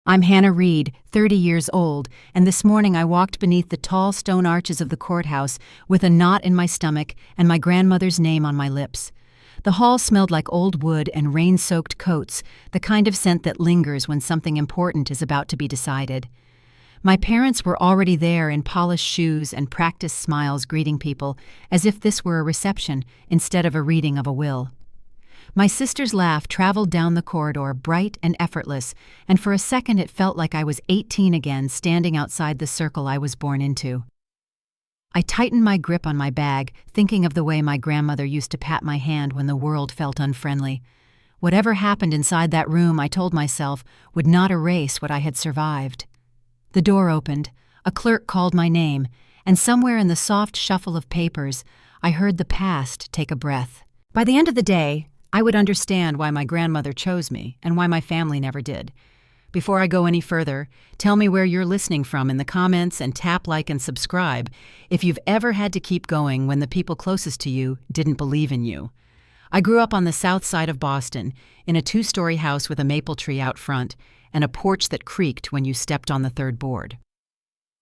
I'm Hannah Reed, 30 years old, and this morning I walked beneath the tall stone arches of the courthouse with a knot in my stomach and my grandmother's name on my lips. The hall smelled like old wood and rain-soaked coats, the kind of scent that lingers when something important is about to be decided. My parents were already there in polished shoes and practiced smiles greeting people, as if this were a reception instead of a reading of a will. My sister's laugh traveled down the corridor, bright and effortless, and for a second it felt like I was 18 again, standing outside the circle I was born into. I tightened my grip on my bag, thinking of the way my grandmother used to pat my hand when the world felt unfriendly. Whatever happened inside that room, I told myself, would not erase what I had survived. The door opened, a clerk called my name, and somewhere in the soft shuffle of papers, I heard the past take a breath. By the end of the day, I would understand why my grandmother chose me and why my family never did. Before I go any further, tell me where you're listening from in the comments and tap like and subscribe if you've ever had to keep going when the people closest to you didn't believe in you. I grew up on the south side of Boston, in a 2-story house with a maple tree out front and a porch that creaked when you stepped on the third board.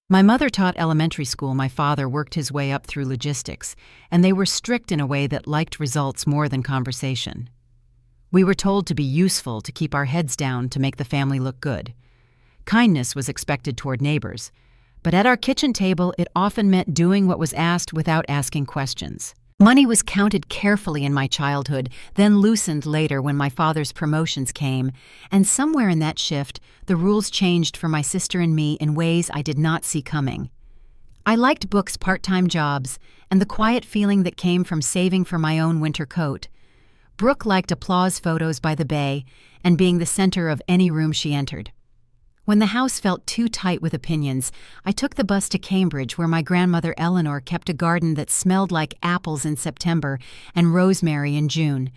My mother taught elementary school, my father worked his way up through logistics, and they were strict in a way that liked results more than conversation. We were told to be useful, to keep our heads down, to make the family look good. Kindness was expected toward neighbors, but at our kitchen table it often meant doing what was asked without asking questions. Money was counted carefully in my childhood, then loosened later when my father's promotions came, and somewhere in that shift, the rules changed for my sister and me in ways I did not see coming. I liked books, part-time jobs, and the quiet feeling that came from saving for my own winter coat. Brooke liked applause photos by the bay and being the center of any room she entered. When the house felt too tight with opinions, I took the bus to Cambridge, where my grandmother Eleanor kept a garden that smelled like apples in September and rosemary in June.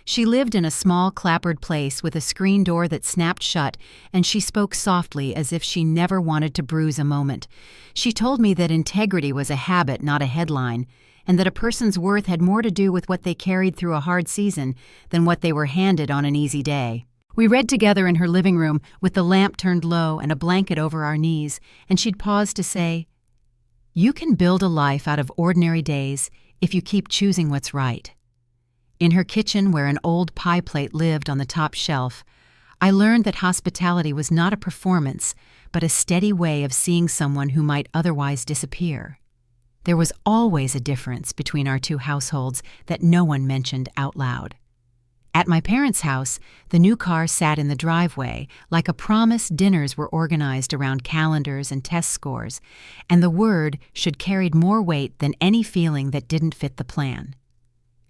She lived in a small clapboard place with a screen door that snapped shut, and she spoke softly as if she never wanted to bruise a moment. She told me that integrity was a habit, not a headline, and that a person's worth had more to do with what they carried through a hard season than what they were handed on an easy day. We read together in her living room with the lamp turned low and a blanket over our knees, and she'd pause to say, "You can build a life out of ordinary days if you keep choosing what's right." In her kitchen, where an old pie plate lived on the top shelf, I learned that hospitality was not a performance, but a steady way of seeing someone who might otherwise disappear. There was always a difference between our two households that no one mentioned out loud. At my parents' house, the new car sat in the driveway. Like a promise, dinners were organized around calendars and test scores, and the word should carried more weight than any feeling that didn't fit the plan.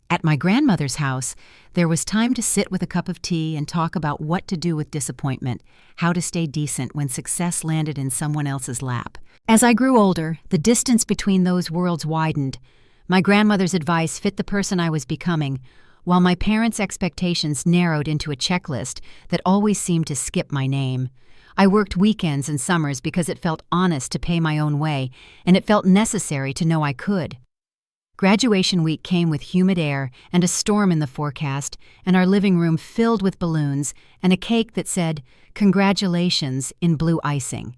At my grandmother's house, there was time to sit with a cup of tea and talk about what to do with disappointment, how to stay decent when success landed in someone else's lap. As I grew older, the distance between those worlds widened. My grandmother's advice fit the person I was becoming, while my parents' expectations narrowed into a checklist that always seemed to skip my name. I worked weekends and summers because it felt honest to pay my own way, and it felt necessary to know I could. Graduation week came with humid air and a storm in the forecast, and our living room filled with balloons and a cake that said, "Congratulations," in blue icing.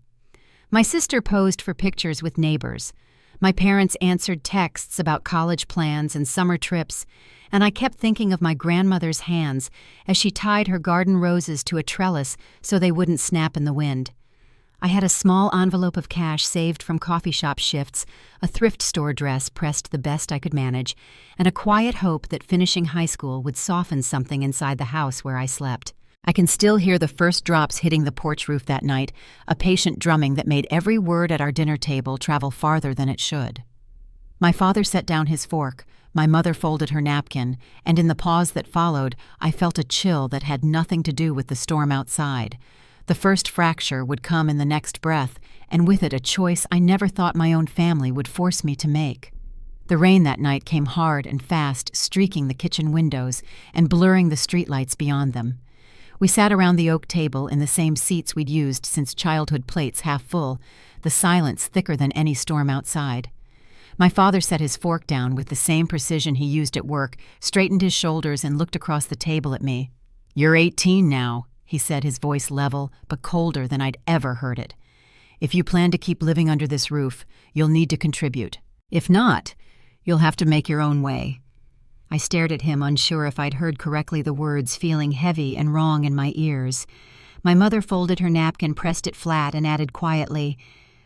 My sister posed for pictures with neighbors. My parents answered texts about college plans and summer trips, and I kept thinking of my grandmother's hands as she tied her garden roses to a trellis so they wouldn't snap in the wind. I had a small envelope of cash saved from coffee shop shifts, a thrift store dress pressed the best I could manage, and a quiet hope that finishing high school would soften something inside the house where I slept. I can still hear the first drops hitting the porch roof that night, a patient drumming that made every word at our dinner table travel farther than it should. My father set down his fork, my mother folded her napkin, and in the pause that followed, I felt a chill that had nothing to do with the storm outside. The first fracture would come in the next breath, and with it a choice I never thought my own family would force me to make. The rain that night came hard and fast, streaking the kitchen windows and blurring the streetlights beyond them. We sat around the oak table in the same seats we'd used since childhood, plates half full, the silence thicker than any storm outside. My father set his fork down with the same precision he used at work, straightened his shoulders, and looked across the table at me. "You're 18 now," he said, his voice level but colder than I'd ever heard it. "If you plan to keep living under this roof, you'll need to contribute. If not, you'll have to make your own way." I stared at him, unsure if I'd heard correctly the words, feeling heavy and wrong in my ears. My mother folded her napkin, pressed it flat, and added quietly,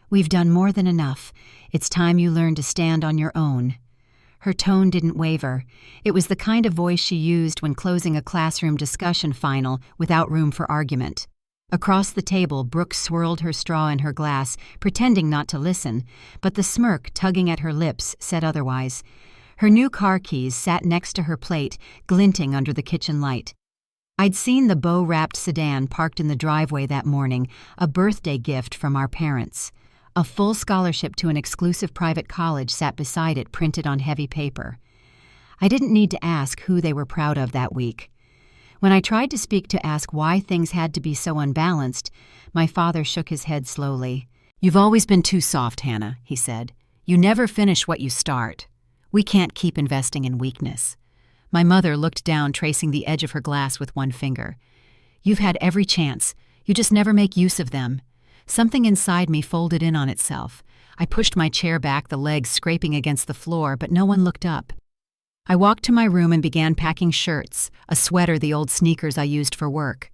"We've done more than enough. It's time you learn to stand on your own." Her tone didn't waver. It was the kind of voice she used when closing a classroom discussion final without room for argument. Across the table, Brooke swirled her straw in her glass, pretending not to listen, but the smirk tugging at her lips said otherwise. Her new car keys sat next to her plate, glinting under the kitchen light. I'd seen the bow-wrapped sedan parked in the driveway that morning, a birthday gift from our parents. A full scholarship to an exclusive private college sat beside it, printed on heavy paper. I didn't need to ask who they were proud of that week. When I tried to speak to ask why things had to be so unbalanced, my father shook his head slowly. "You've always been too soft, Hannah," he said. "You never finish what you start. We can't keep investing in weakness." My mother looked down, tracing the edge of her glass with one finger. "You've had every chance. You just never make use of them." Something inside me folded in on itself. I pushed my chair back, the legs scraping against the floor, but no one looked up. I walked to my room and began packing shirts, a sweater, the old sneakers I used for work.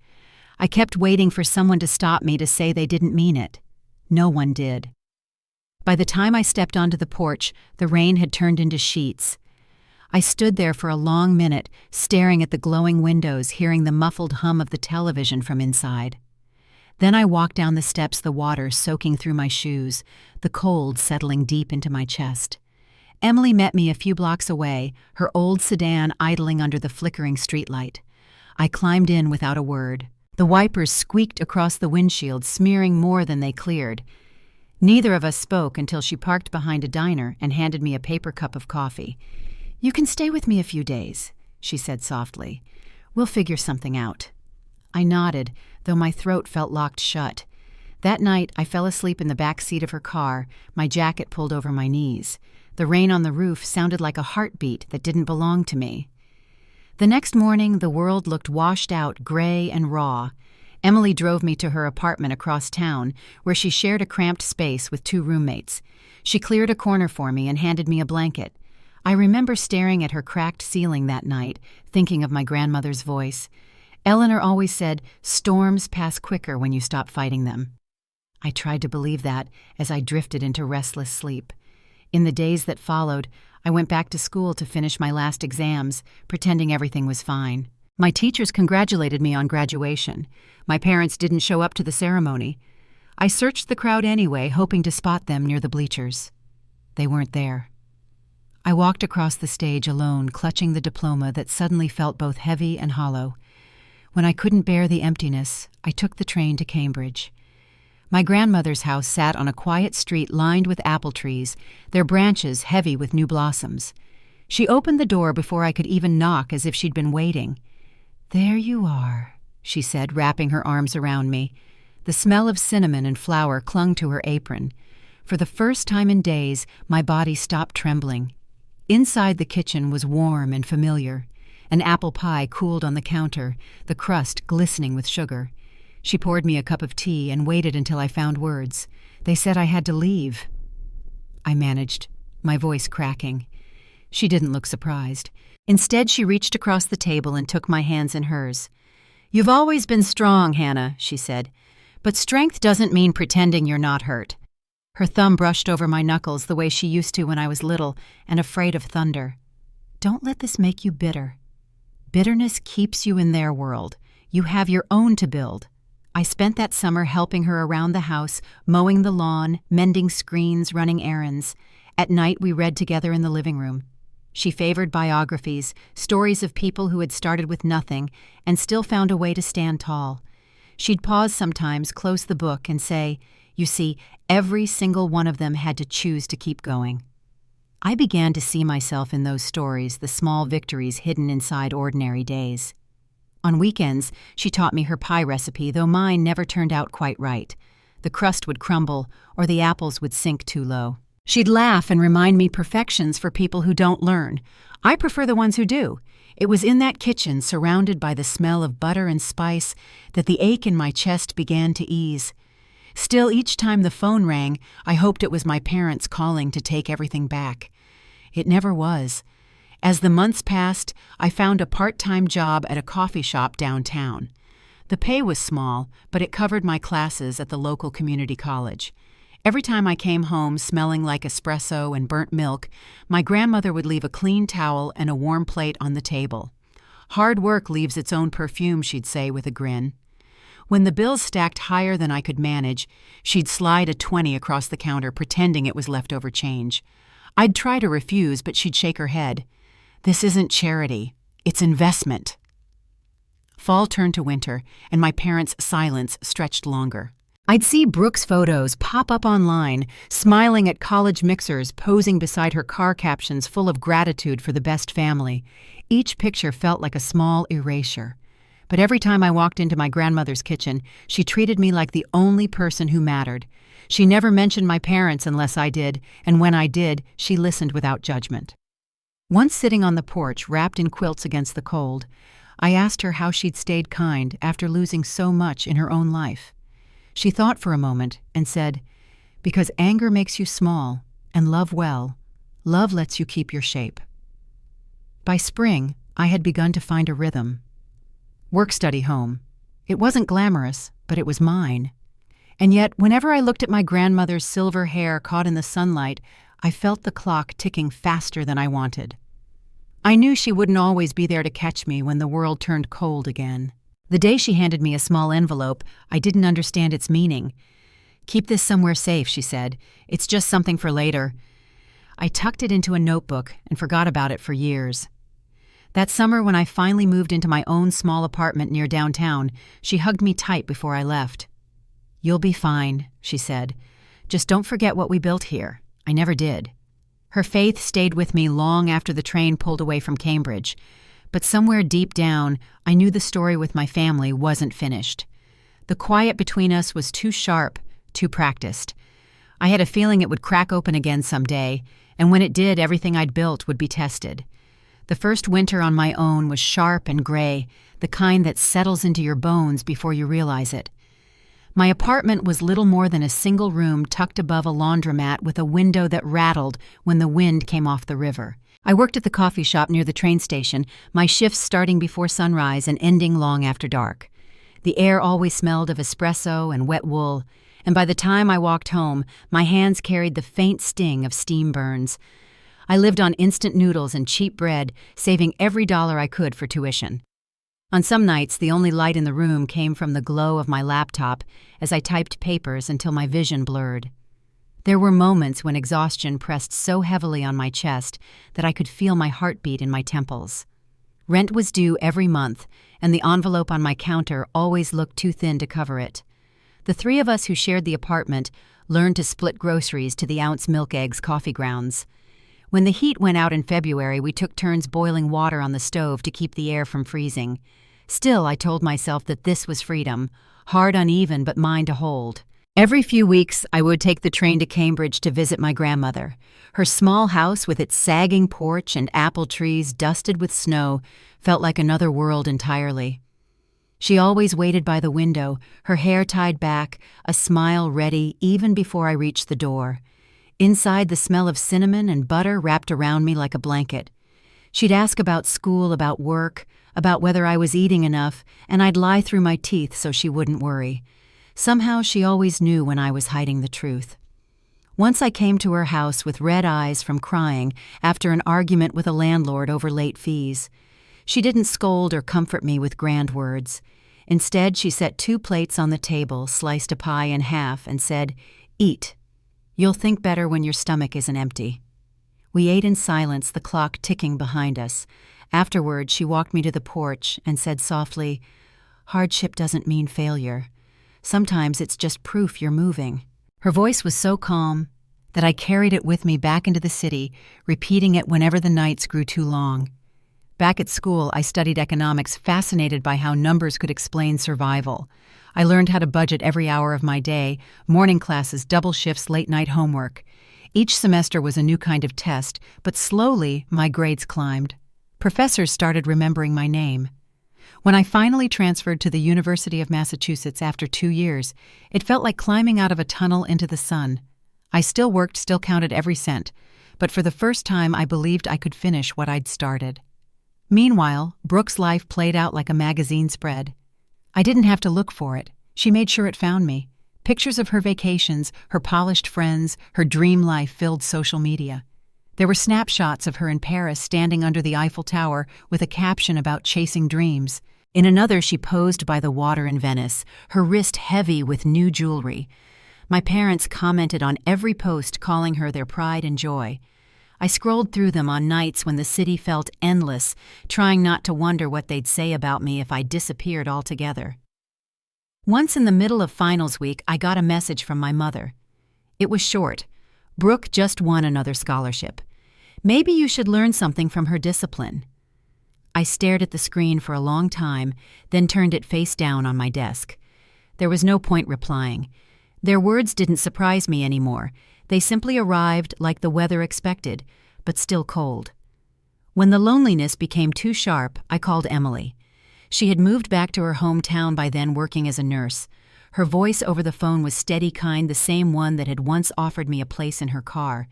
I kept waiting for someone to stop me, to say they didn't mean it. No one did. By the time I stepped onto the porch, the rain had turned into sheets. I stood there for a long minute, staring at the glowing windows, hearing the muffled hum of the television from inside. Then I walked down the steps, the water soaking through my shoes, the cold settling deep into my chest. Emily met me a few blocks away, her old sedan idling under the flickering streetlight. I climbed in without a word. The wipers squeaked across the windshield, smearing more than they cleared. Neither of us spoke until she parked behind a diner and handed me a paper cup of coffee. "You can stay with me a few days," she said softly. "We'll figure something out." I nodded, though my throat felt locked shut. That night, I fell asleep in the back seat of her car, my jacket pulled over my knees. The rain on the roof sounded like a heartbeat that didn't belong to me. The next morning, the world looked washed out, gray and raw. Emily drove me to her apartment across town, where she shared a cramped space with 2 roommates. She cleared a corner for me and handed me a blanket. I remember staring at her cracked ceiling that night, thinking of my grandmother's voice. Eleanor always said, "Storms pass quicker when you stop fighting them." I tried to believe that as I drifted into restless sleep. In the days that followed, I went back to school to finish my last exams, pretending everything was fine. My teachers congratulated me on graduation. My parents didn't show up to the ceremony. I searched the crowd anyway, hoping to spot them near the bleachers. They weren't there. I walked across the stage alone, clutching the diploma that suddenly felt both heavy and hollow. When I couldn't bear the emptiness, I took the train to Cambridge. My grandmother's house sat on a quiet street lined with apple trees, their branches heavy with new blossoms. She opened the door before I could even knock, as if she'd been waiting. "There you are," she said, wrapping her arms around me. The smell of cinnamon and flour clung to her apron. For the first time in days, my body stopped trembling. Inside the kitchen was warm and familiar. An apple pie cooled on the counter, the crust glistening with sugar. She poured me a cup of tea and waited until I found words. They said I had to leave. I managed, my voice cracking. She didn't look surprised. Instead, she reached across the table and took my hands in hers. "You've always been strong, Hannah," she said. "But strength doesn't mean pretending you're not hurt." Her thumb brushed over my knuckles the way she used to when I was little and afraid of thunder. "Don't let this make you bitter. Bitterness keeps you in their world. You have your own to build." I spent that summer helping her around the house, mowing the lawn, mending screens, running errands. At night, we read together in the living room. She favored biographies, stories of people who had started with nothing and still found a way to stand tall. She'd pause sometimes, close the book, and say, "You see, every single one of them had to choose to keep going." I began to see myself in those stories, the small victories hidden inside ordinary days. On weekends, she taught me her pie recipe, though mine never turned out quite right. The crust would crumble, or the apples would sink too low. She'd laugh and remind me perfection's for people who don't learn. I prefer the ones who do. It was in that kitchen, surrounded by the smell of butter and spice, that the ache in my chest began to ease. Still, each time the phone rang, I hoped it was my parents calling to take everything back. It never was. As the months passed, I found a part-time job at a coffee shop downtown. The pay was small, but it covered my classes at the local community college. Every time I came home smelling like espresso and burnt milk, my grandmother would leave a clean towel and a warm plate on the table. "Hard work leaves its own perfume," she'd say with a grin. When the bills stacked higher than I could manage, she'd slide a 20 across the counter, pretending it was leftover change. I'd try to refuse, but she'd shake her head. "This isn't charity, it's investment." Fall turned to winter, and my parents' silence stretched longer. I'd see Brooke's photos pop up online, smiling at college mixers, posing beside her car captions full of gratitude for the best family. Each picture felt like a small erasure. But every time I walked into my grandmother's kitchen, she treated me like the only person who mattered. She never mentioned my parents unless I did, and when I did, she listened without judgment. Once sitting on the porch, wrapped in quilts against the cold, I asked her how she'd stayed kind after losing so much in her own life. She thought for a moment and said, "Because anger makes you small, and love well. Love lets you keep your shape." By spring, I had begun to find a rhythm. Work, study, home. It wasn't glamorous, but it was mine. And yet, whenever I looked at my grandmother's silver hair caught in the sunlight, I felt the clock ticking faster than I wanted. I knew she wouldn't always be there to catch me when the world turned cold again. The day she handed me a small envelope, I didn't understand its meaning. "Keep this somewhere safe," she said. "It's just something for later." I tucked it into a notebook and forgot about it for years. That summer, when I finally moved into my own small apartment near downtown, she hugged me tight before I left. "You'll be fine," she said. "Just don't forget what we built here." I never did. Her faith stayed with me long after the train pulled away from Cambridge. But somewhere deep down, I knew the story with my family wasn't finished. The quiet between us was too sharp, too practiced. I had a feeling it would crack open again someday, and when it did, everything I'd built would be tested. The first winter on my own was sharp and gray, the kind that settles into your bones before you realize it. My apartment was little more than a single room tucked above a laundromat with a window that rattled when the wind came off the river. I worked at the coffee shop near the train station, my shifts starting before sunrise and ending long after dark. The air always smelled of espresso and wet wool, and by the time I walked home, my hands carried the faint sting of steam burns. I lived on instant noodles and cheap bread, saving every dollar I could for tuition. On some nights, the only light in the room came from the glow of my laptop as I typed papers until my vision blurred. There were moments when exhaustion pressed so heavily on my chest that I could feel my heartbeat in my temples. Rent was due every month, and the envelope on my counter always looked too thin to cover it. The three of us who shared the apartment learned to split groceries to the ounce milk, eggs, coffee grounds. When the heat went out in February, we took turns boiling water on the stove to keep the air from freezing. Still, I told myself that this was freedom, hard, uneven, but mine to hold. Every few weeks, I would take the train to Cambridge to visit my grandmother. Her small house with its sagging porch and apple trees dusted with snow felt like another world entirely. She always waited by the window, her hair tied back, a smile ready even before I reached the door. Inside, the smell of cinnamon and butter wrapped around me like a blanket. She'd ask about school, about work, about whether I was eating enough, and I'd lie through my teeth so she wouldn't worry. Somehow she always knew when I was hiding the truth. Once I came to her house with red eyes from crying after an argument with a landlord over late fees. She didn't scold or comfort me with grand words. Instead, she set 2 plates on the table, sliced a pie in half, and said, "Eat. You'll think better when your stomach isn't empty." We ate in silence, the clock ticking behind us. Afterward, she walked me to the porch and said softly, "Hardship doesn't mean failure. Sometimes it's just proof you're moving." Her voice was so calm that I carried it with me back into the city, repeating it whenever the nights grew too long. Back at school, I studied economics, fascinated by how numbers could explain survival. I learned how to budget every hour of my day, morning classes, double shifts, late-night homework. Each semester was a new kind of test, but slowly my grades climbed. Professors started remembering my name. When I finally transferred to the University of Massachusetts after 2 years, it felt like climbing out of a tunnel into the sun. I still worked, still counted every cent, but for the first time I believed I could finish what I'd started. Meanwhile, Brooke's life played out like a magazine spread. I didn't have to look for it. She made sure it found me. Pictures of her vacations, her polished friends, her dream life filled social media. There were snapshots of her in Paris standing under the Eiffel Tower with a caption about chasing dreams. In another, she posed by the water in Venice, her wrist heavy with new jewelry. My parents commented on every post, calling her their pride and joy. I scrolled through them on nights when the city felt endless, trying not to wonder what they'd say about me if I disappeared altogether. Once in the middle of finals week, I got a message from my mother. It was short. Brooke just won another scholarship. Maybe you should learn something from her discipline. I stared at the screen for a long time, then turned it face down on my desk. There was no point replying. Their words didn't surprise me anymore. They simply arrived like the weather expected, but still cold. When the loneliness became too sharp, I called Emily. She had moved back to her hometown by then, working as a nurse. Her voice over the phone was steady, kind, the same one that had once offered me a place in her car.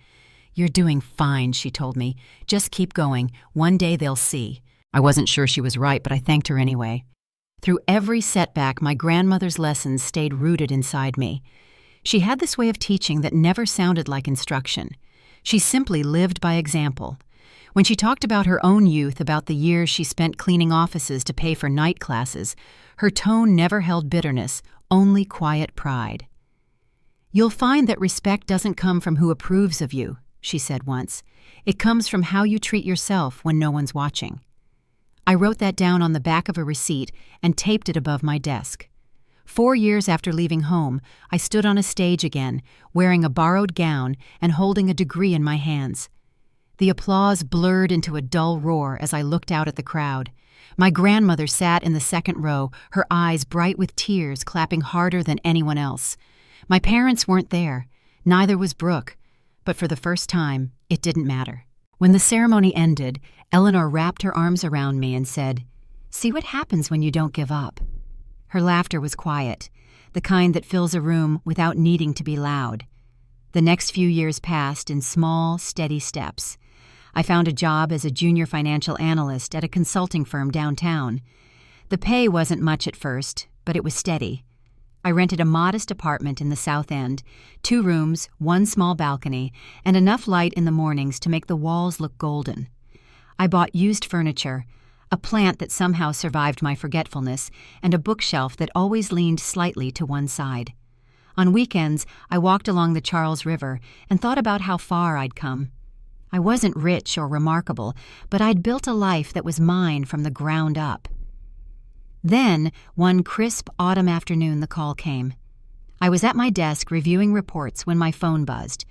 "You're doing fine," she told me. "Just keep going. One day they'll see." I wasn't sure she was right, but I thanked her anyway. Through every setback, my grandmother's lessons stayed rooted inside me. She had this way of teaching that never sounded like instruction. She simply lived by example. When she talked about her own youth, about the years she spent cleaning offices to pay for night classes, her tone never held bitterness, only quiet pride. "You'll find that respect doesn't come from who approves of you," she said once. "It comes from how you treat yourself when no one's watching." I wrote that down on the back of a receipt and taped it above my desk. 4 years after leaving home, I stood on a stage again, wearing a borrowed gown and holding a degree in my hands. The applause blurred into a dull roar as I looked out at the crowd. My grandmother sat in the second row, her eyes bright with tears, clapping harder than anyone else. My parents weren't there. Neither was Brooke. But for the first time, it didn't matter. When the ceremony ended, Eleanor wrapped her arms around me and said, "See what happens when you don't give up." Her laughter was quiet, the kind that fills a room without needing to be loud. The next few years passed in small, steady steps. I found a job as a junior financial analyst at a consulting firm downtown. The pay wasn't much at first, but it was steady. I rented a modest apartment in the South End, 2 rooms, 1 small balcony, and enough light in the mornings to make the walls look golden. I bought used furniture, a plant that somehow survived my forgetfulness, and a bookshelf that always leaned slightly to one side. On weekends, I walked along the Charles River and thought about how far I'd come. I wasn't rich or remarkable, but I'd built a life that was mine from the ground up. Then, one crisp autumn afternoon, the call came. I was at my desk reviewing reports when my phone buzzed.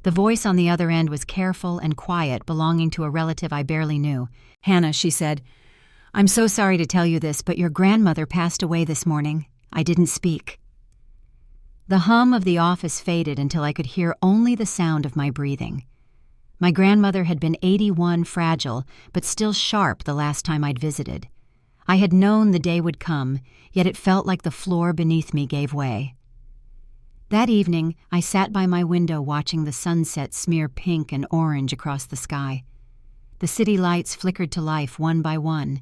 The voice on the other end was careful and quiet, belonging to a relative I barely knew. "Hannah," she said, "I'm so sorry to tell you this, but your grandmother passed away this morning." I didn't speak. The hum of the office faded until I could hear only the sound of my breathing. My grandmother had been 81, fragile, but still sharp the last time I'd visited. I had known the day would come, yet it felt like the floor beneath me gave way. That evening, I sat by my window watching the sunset smear pink and orange across the sky. The city lights flickered to life one by one,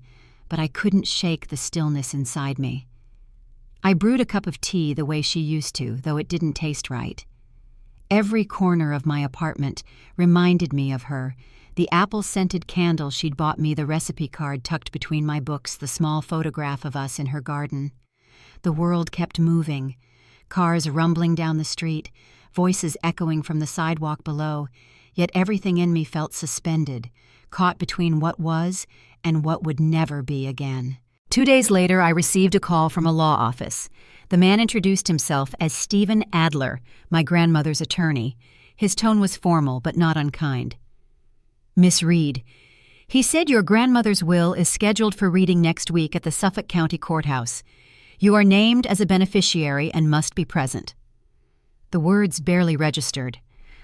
but I couldn't shake the stillness inside me. I brewed a cup of tea the way she used to, though it didn't taste right. Every corner of my apartment reminded me of her, the apple-scented candle she'd bought me, the recipe card tucked between my books, the small photograph of us in her garden. The world kept moving, cars rumbling down the street, voices echoing from the sidewalk below, yet everything in me felt suspended, caught between what was and what would never be again. 2 days later, I received a call from a law office. The man introduced himself as Stephen Adler, my grandmother's attorney. His tone was formal, but not unkind. "Miss Reed, he said your grandmother's will is scheduled for reading next week at the Suffolk County Courthouse. You are named as a beneficiary and must be present." The words barely registered.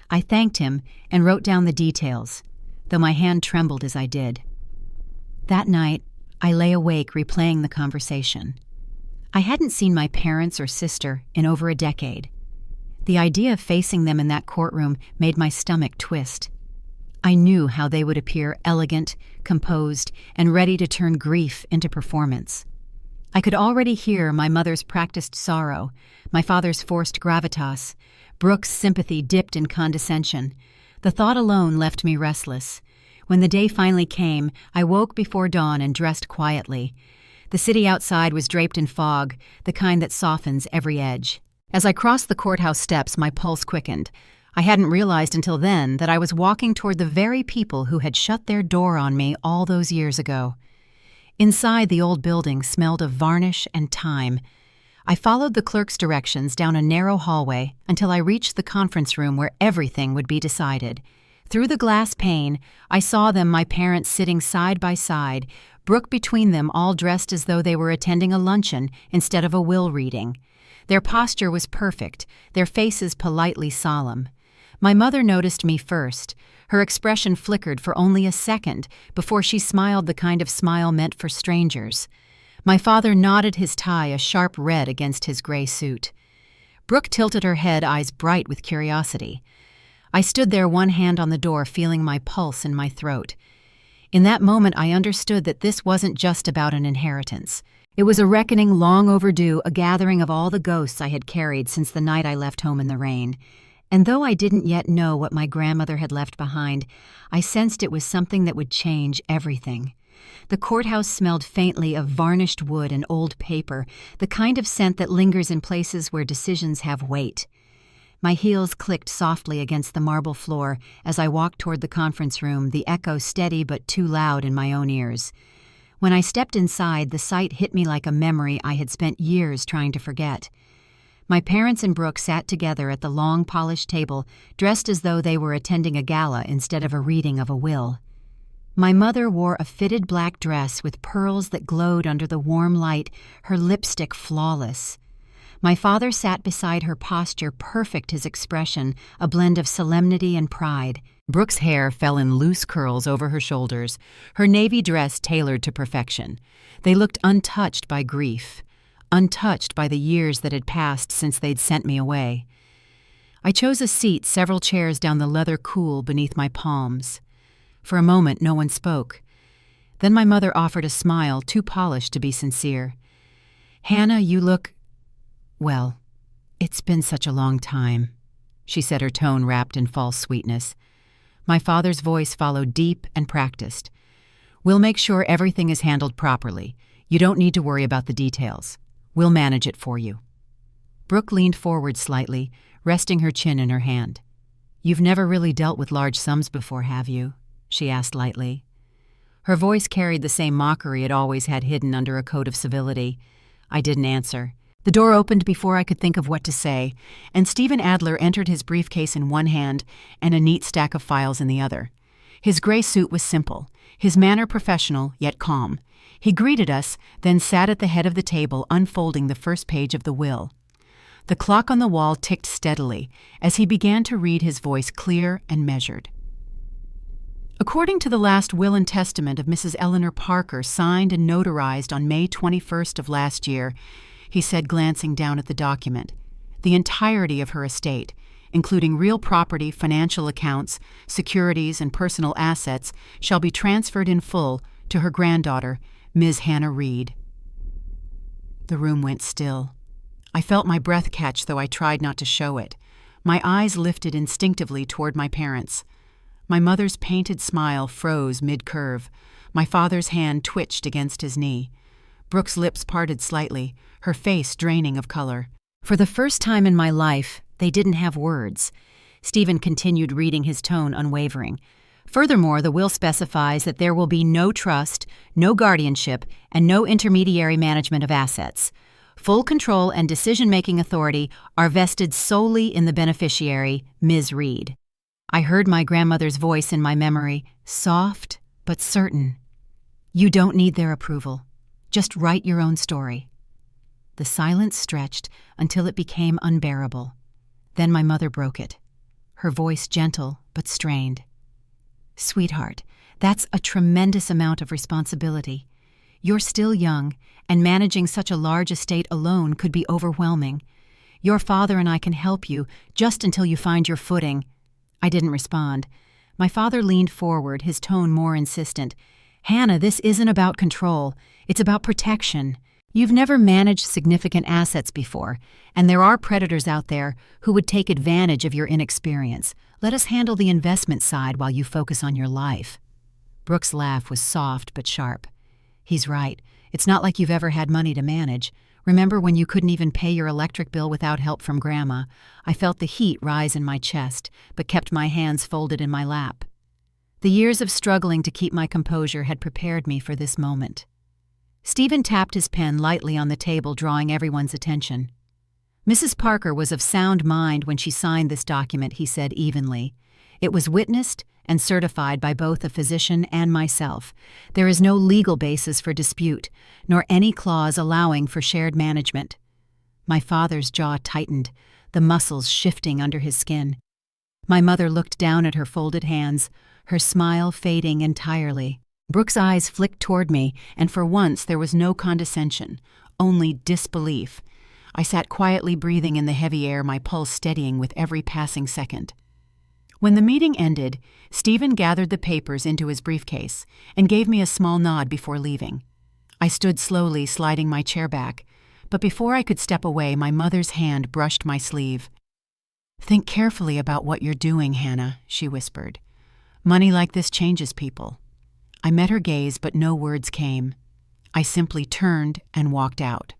I thanked him and wrote down the details, though my hand trembled as I did. That night, I lay awake replaying the conversation. I hadn't seen my parents or sister in over a decade. The idea of facing them in that courtroom made my stomach twist. I knew how they would appear elegant, composed, and ready to turn grief into performance. I could already hear my mother's practiced sorrow, my father's forced gravitas, Brooke's sympathy dipped in condescension. The thought alone left me restless. When the day finally came, I woke before dawn and dressed quietly. The city outside was draped in fog, the kind that softens every edge. As I crossed the courthouse steps, my pulse quickened. I hadn't realized until then that I was walking toward the very people who had shut their door on me all those years ago. Inside, the old building smelled of varnish and time. I followed the clerk's directions down a narrow hallway until I reached the conference room where everything would be decided. Through the glass pane, I saw them, my parents, sitting side by side, Brooke between them, all dressed as though they were attending a luncheon instead of a will reading. Their posture was perfect, their faces politely solemn. My mother noticed me first. Her expression flickered for only a second before she smiled the kind of smile meant for strangers. My father knotted his tie a sharp red against his gray suit. Brooke tilted her head, eyes bright with curiosity. I stood there, one hand on the door, feeling my pulse in my throat. In that moment, I understood that this wasn't just about an inheritance. It was a reckoning long overdue, a gathering of all the ghosts I had carried since the night I left home in the rain. And though I didn't yet know what my grandmother had left behind, I sensed it was something that would change everything. The courthouse smelled faintly of varnished wood and old paper, the kind of scent that lingers in places where decisions have weight. My heels clicked softly against the marble floor as I walked toward the conference room, the echo steady but too loud in my own ears. When I stepped inside, the sight hit me like a memory I had spent years trying to forget. My parents and Brooke sat together at the long, polished table, dressed as though they were attending a gala instead of a reading of a will. My mother wore a fitted black dress with pearls that glowed under the warm light, her lipstick flawless. My father sat beside her, posture perfect, his expression, a blend of solemnity and pride. Brooke's hair fell in loose curls over her shoulders, her navy dress tailored to perfection. They looked untouched by grief, untouched by the years that had passed since they'd sent me away. I chose a seat several chairs down the leather cool beneath my palms. For a moment, no one spoke. Then my mother offered a smile too polished to be sincere. "Hannah, you look... well, it's been such a long time," she said, her tone wrapped in false sweetness. My father's voice followed, deep and practiced. "We'll make sure everything is handled properly. You don't need to worry about the details. We'll manage it for you." Brooke leaned forward slightly, resting her chin in her hand. "You've never really dealt with large sums before, have you?" she asked lightly. Her voice carried the same mockery it always had hidden under a coat of civility. I didn't answer. The door opened before I could think of what to say, and Stephen Adler entered, his briefcase in one hand and a neat stack of files in the other. His gray suit was simple, his manner professional yet calm. He greeted us, then sat at the head of the table, unfolding the first page of the will. The clock on the wall ticked steadily as he began to read, his voice clear and measured. "According to the last will and testament of Mrs. Eleanor Parker, signed and notarized on May 21st of last year," he said, glancing down at the document, "the entirety of her estate, including real property, financial accounts, securities, and personal assets, shall be transferred in full to her granddaughter, Ms. Hannah Reed." The room went still. I felt my breath catch, though I tried not to show it. My eyes lifted instinctively toward my parents. My mother's painted smile froze mid-curve. My father's hand twitched against his knee. Brooke's lips parted slightly, her face draining of color. For the first time in my life, they didn't have words. Stephen continued reading, his tone unwavering. "Furthermore, the will specifies that there will be no trust, no guardianship, and no intermediary management of assets. Full control and decision-making authority are vested solely in the beneficiary, Ms. Reed." I heard my grandmother's voice in my memory, soft but certain. "You don't need their approval. Just write your own story." The silence stretched until it became unbearable. Then my mother broke it, her voice gentle but strained. "Sweetheart, That's a tremendous amount of responsibility. You're still young, and managing such a large estate alone could be overwhelming. Your father and I can help you, just until you find your footing." I didn't respond. My father leaned forward, his tone more insistent. "Hannah, this isn't about control. It's about protection. You've never managed significant assets before, and there are predators out there who would take advantage of your inexperience. Let us handle the investment side while you focus on your life." Brooke's laugh was soft but sharp. "He's right. It's not like you've ever had money to manage. Remember when you couldn't even pay your electric bill without help from Grandma?" I felt the heat rise in my chest, but kept my hands folded in my lap. The years of struggling to keep my composure had prepared me for this moment. Stephen tapped his pen lightly on the table, drawing everyone's attention. "Mrs. Parker was of sound mind when she signed this document," he said evenly. "It was witnessed and certified by both a physician and myself. There is no legal basis for dispute, nor any clause allowing for shared management." My father's jaw tightened, the muscles shifting under his skin. My mother looked down at her folded hands, her smile fading entirely. Brooke's eyes flicked toward me, and for once there was no condescension, only disbelief. I sat quietly breathing in the heavy air, my pulse steadying with every passing second. When the meeting ended, Stephen gathered the papers into his briefcase and gave me a small nod before leaving. I stood slowly, sliding my chair back, but before I could step away, my mother's hand brushed my sleeve. "Think carefully about what you're doing, Hannah," she whispered. "Money like this changes people." I met her gaze, but no words came. I simply turned and walked out.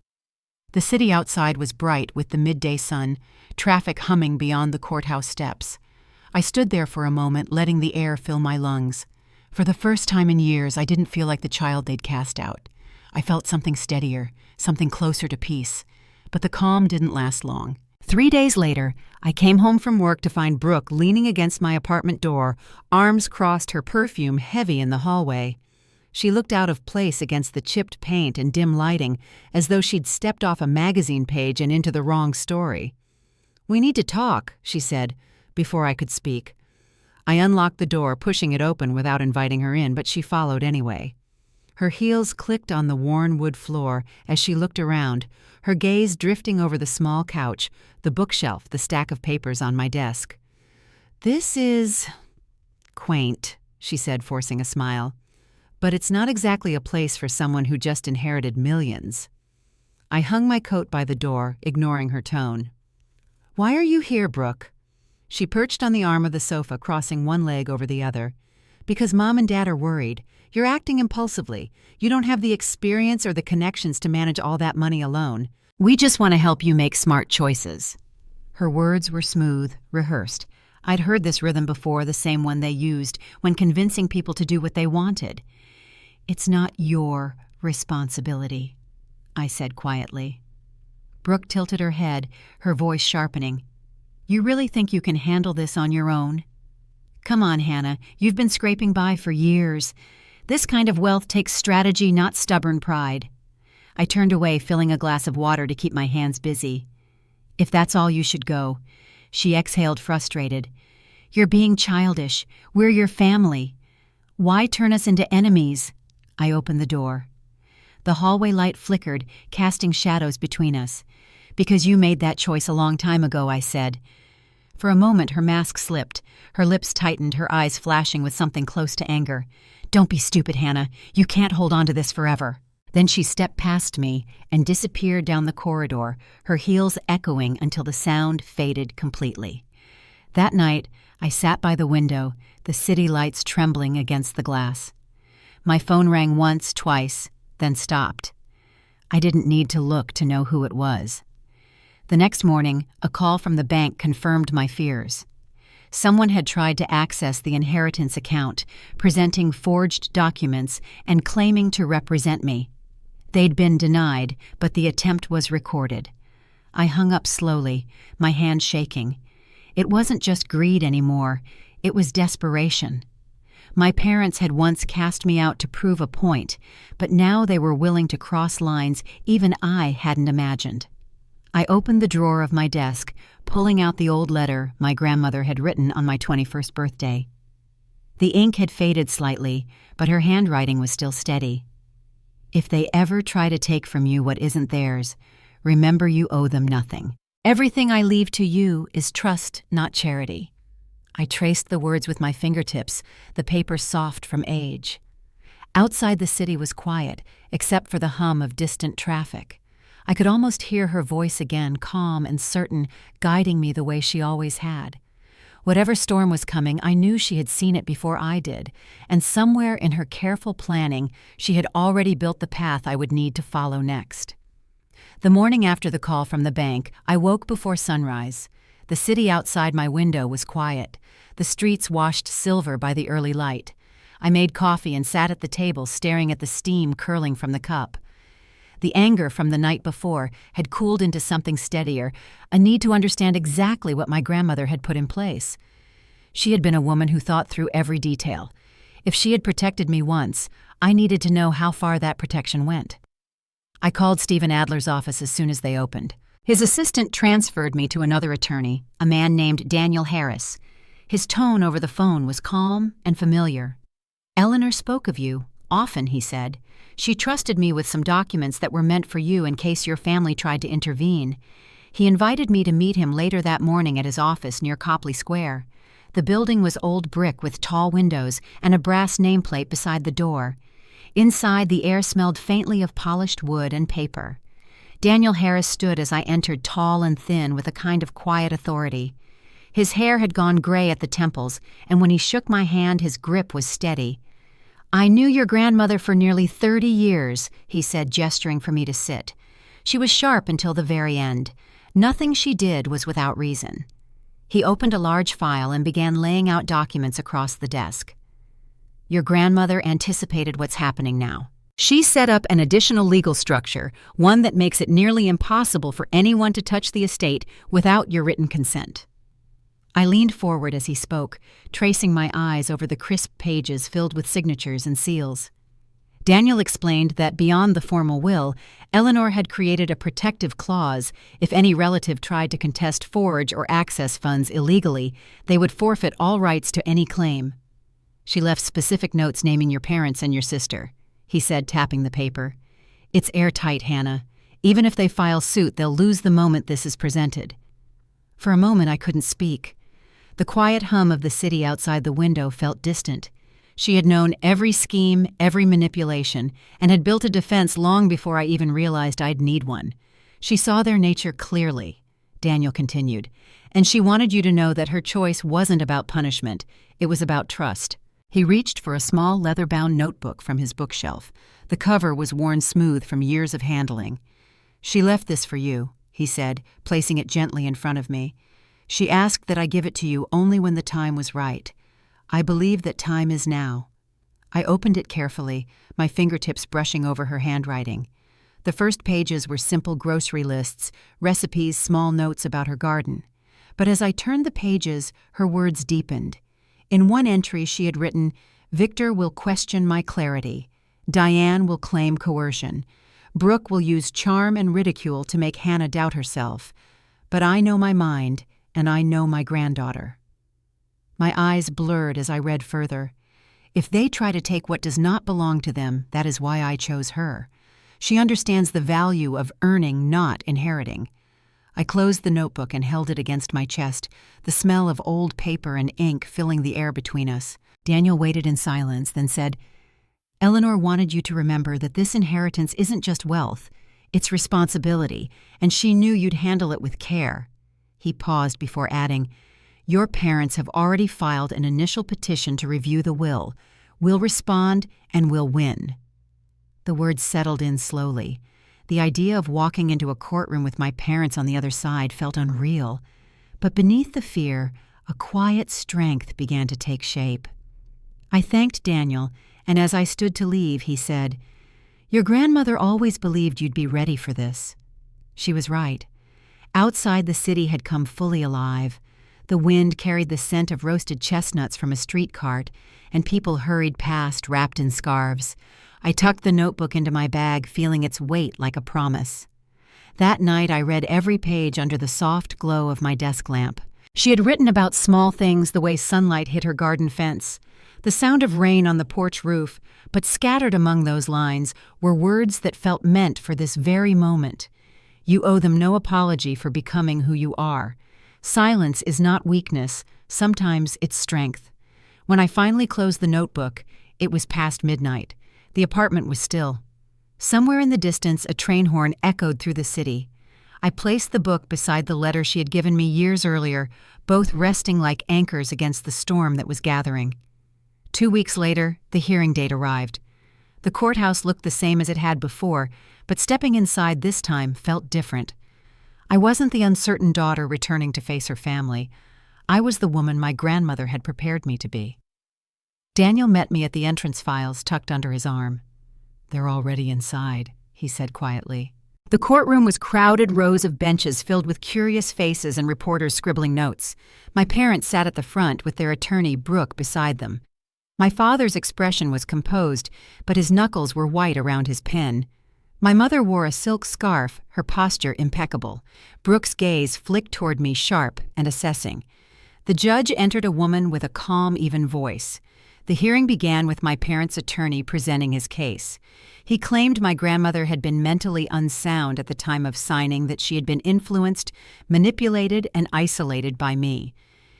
The city outside was bright with the midday sun, traffic humming beyond the courthouse steps. I stood there for a moment, letting the air fill my lungs. For the first time in years, I didn't feel like the child they'd cast out. I felt something steadier, something closer to peace. But the calm didn't last long. 3 days later, I came home from work to find Brooke leaning against my apartment door, arms crossed, her perfume heavy in the hallway. She looked out of place against the chipped paint and dim lighting, as though she'd stepped off a magazine page and into the wrong story. "We need to talk," she said, before I could speak. I unlocked the door, pushing it open without inviting her in, but she followed anyway. Her heels clicked on the worn wood floor as she looked around, her gaze drifting over the small couch, the bookshelf, the stack of papers on my desk. "This is quaint," she said, forcing a smile. "But it's not exactly a place for someone who just inherited millions." I hung my coat by the door, ignoring her tone. "Why are you here, Brooke?" She perched on the arm of the sofa, crossing one leg over the other. "Because Mom and Dad are worried. You're acting impulsively. You don't have the experience or the connections to manage all that money alone. We just want to help you make smart choices." Her words were smooth, rehearsed. I'd heard this rhythm before, the same one they used when convincing people to do what they wanted. "It's not your responsibility," I said quietly. Brooke tilted her head, her voice sharpening. "You really think you can handle this on your own? Come on, Hannah, you've been scraping by for years. This kind of wealth takes strategy, not stubborn pride." I turned away, filling a glass of water to keep my hands busy. "If that's all, you should go." She exhaled, frustrated. "You're being childish. We're your family. Why turn us into enemies?" I opened the door. The hallway light flickered, casting shadows between us. "Because you made that choice a long time ago," I said. For a moment, her mask slipped. Her lips tightened, her eyes flashing with something close to anger. "Don't be stupid, Hannah. You can't hold on to this forever." Then she stepped past me and disappeared down the corridor, her heels echoing until the sound faded completely. That night, I sat by the window, the city lights trembling against the glass. My phone rang once, twice, then stopped. I didn't need to look to know who it was. The next morning, a call from the bank confirmed my fears. Someone had tried to access the inheritance account, presenting forged documents and claiming to represent me. They'd been denied, but the attempt was recorded. I hung up slowly, my hand shaking. It wasn't just greed anymore, it was desperation. My parents had once cast me out to prove a point, but now they were willing to cross lines even I hadn't imagined. I opened the drawer of my desk, pulling out the old letter my grandmother had written on my 21st birthday. The ink had faded slightly, but her handwriting was still steady. "If they ever try to take from you what isn't theirs, remember you owe them nothing. Everything I leave to you is trust, not charity." I traced the words with my fingertips, the paper soft from age. Outside the city was quiet, except for the hum of distant traffic. I could almost hear her voice again, calm and certain, guiding me the way she always had. Whatever storm was coming, I knew she had seen it before I did, and somewhere in her careful planning, she had already built the path I would need to follow next. The morning after the call from the bank, I woke before sunrise. The city outside my window was quiet, the streets washed silver by the early light. I made coffee and sat at the table staring at the steam curling from the cup. The anger from the night before had cooled into something steadier, a need to understand exactly what my grandmother had put in place. She had been a woman who thought through every detail. If she had protected me once, I needed to know how far that protection went. I called Stephen Adler's office as soon as they opened. His assistant transferred me to another attorney, a man named Daniel Harris. His tone over the phone was calm and familiar. "Eleanor spoke of you, often," he said. "She trusted me with some documents that were meant for you in case your family tried to intervene." He invited me to meet him later that morning at his office near Copley Square. The building was old brick with tall windows and a brass nameplate beside the door. Inside, the air smelled faintly of polished wood and paper. Daniel Harris stood as I entered, tall and thin, with a kind of quiet authority. His hair had gone gray at the temples, and when he shook my hand, his grip was steady. "I knew your grandmother for nearly 30 years, he said, gesturing for me to sit. "She was sharp until the very end. Nothing she did was without reason." He opened a large file and began laying out documents across the desk. "Your grandmother anticipated what's happening now. She set up an additional legal structure, one that makes it nearly impossible for anyone to touch the estate without your written consent." I leaned forward as he spoke, tracing my eyes over the crisp pages filled with signatures and seals. Daniel explained that beyond the formal will, Eleanor had created a protective clause. If any relative tried to contest, forge, or access funds illegally, they would forfeit all rights to any claim. "She left specific notes naming your parents and your sister," he said, tapping the paper. "It's airtight, Hannah. Even if they file suit, they'll lose the moment this is presented." For a moment I couldn't speak. The quiet hum of the city outside the window felt distant. She had known every scheme, every manipulation, and had built a defense long before I even realized I'd need one. "She saw their nature clearly," Daniel continued, "and she wanted you to know that her choice wasn't about punishment, it was about trust." He reached for a small leather-bound notebook from his bookshelf. The cover was worn smooth from years of handling. "She left this for you," he said, placing it gently in front of me. "She asked that I give it to you only when the time was right. I believe that time is now." I opened it carefully, my fingertips brushing over her handwriting. The first pages were simple grocery lists, recipes, small notes about her garden. But as I turned the pages, her words deepened. In one entry she had written, "Victor will question my clarity. Diane will claim coercion. Brooke will use charm and ridicule to make Hannah doubt herself. But I know my mind, and I know my granddaughter." My eyes blurred as I read further. "If they try to take what does not belong to them, that is why I chose her. She understands the value of earning, not inheriting." I closed the notebook and held it against my chest, the smell of old paper and ink filling the air between us. Daniel waited in silence, then said, "Eleanor wanted you to remember that this inheritance isn't just wealth, it's responsibility, and she knew you'd handle it with care." He paused before adding, "Your parents have already filed an initial petition to review the will. We'll respond and we'll win." The words settled in slowly. The idea of walking into a courtroom with my parents on the other side felt unreal. But beneath the fear, a quiet strength began to take shape. I thanked Daniel, and as I stood to leave, he said, "Your grandmother always believed you'd be ready for this." She was right. Outside, the city had come fully alive. The wind carried the scent of roasted chestnuts from a street cart, and people hurried past wrapped in scarves. I tucked the notebook into my bag, feeling its weight like a promise. That night I read every page under the soft glow of my desk lamp. She had written about small things, the way sunlight hit her garden fence, the The sound of rain on the porch roof, but scattered among those lines were words that felt meant for this very moment. You owe them no apology for becoming who you are. Silence is not weakness, sometimes it's strength. When I finally closed the notebook, it was past midnight. The apartment was still. Somewhere in the distance, a train horn echoed through the city. I placed the book beside the letter she had given me years earlier, both resting like anchors against the storm that was gathering. 2 weeks later, the hearing date arrived. The courthouse looked the same as it had before, but stepping inside this time felt different. I wasn't the uncertain daughter returning to face her family. I was the woman my grandmother had prepared me to be. Daniel met me at the entrance files tucked under his arm. "They're already inside," he said quietly. The courtroom was crowded rows of benches filled with curious faces and reporters scribbling notes. My parents sat at the front with their attorney, Brooke, beside them. My father's expression was composed, but his knuckles were white around his pen. My mother wore a silk scarf, her posture impeccable. Brooke's gaze flicked toward me, sharp and assessing. The judge entered, a woman with a calm, even voice. The hearing began with my parents' attorney presenting his case. He claimed my grandmother had been mentally unsound at the time of signing, that she had been influenced, manipulated, and isolated by me.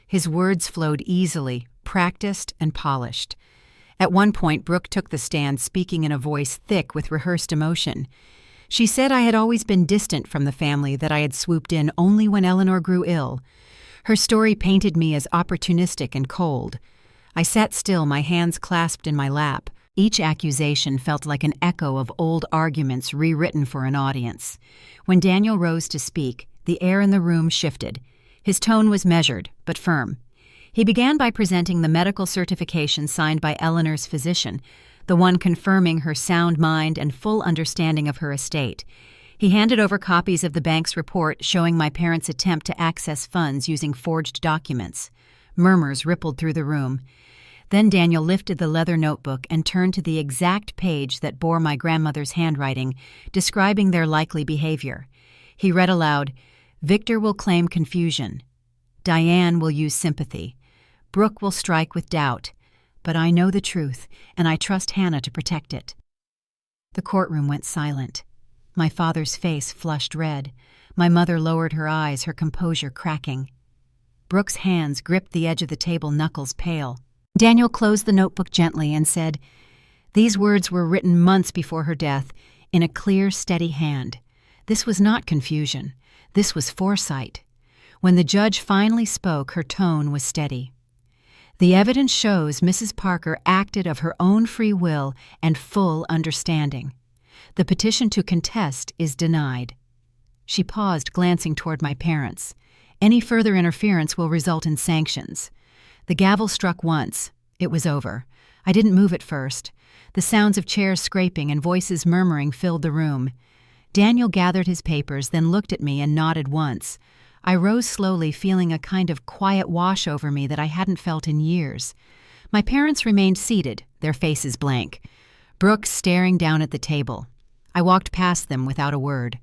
His words flowed easily, practiced, and polished. At one point, Brooke took the stand, speaking in a voice thick with rehearsed emotion. She said I had always been distant from the family, that I had swooped in only when Eleanor grew ill. Her story painted me as opportunistic and cold. I sat still, my hands clasped in my lap. Each accusation felt like an echo of old arguments rewritten for an audience. When Daniel rose to speak, the air in the room shifted. His tone was measured, but firm. He began by presenting the medical certification signed by Eleanor's physician, the one confirming her sound mind and full understanding of her estate. He handed over copies of the bank's report showing my parents' attempt to access funds using forged documents. Murmurs rippled through the room. Then Daniel lifted the leather notebook and turned to the exact page that bore my grandmother's handwriting, describing their likely behavior. He read aloud, "Victor will claim confusion. Diane will use sympathy. Brooke will strike with doubt. But I know the truth, and I trust Hannah to protect it." The courtroom went silent. My father's face flushed red. My mother lowered her eyes, her composure cracking. Brooke's hands gripped the edge of the table, knuckles pale. Daniel closed the notebook gently and said, "These words were written months before her death, in a clear, steady hand. This was not confusion. This was foresight." When the judge finally spoke, her tone was steady. "The evidence shows Mrs. Parker acted of her own free will and full understanding. The petition to contest is denied." She paused, glancing toward my parents. "Any further interference will result in sanctions." The gavel struck once. It was over. I didn't move at first. The sounds of chairs scraping and voices murmuring filled the room. Daniel gathered his papers, then looked at me and nodded once. I rose slowly, feeling a kind of quiet wash over me that I hadn't felt in years. My parents remained seated, their faces blank. Brooke staring down at the table. I walked past them without a word.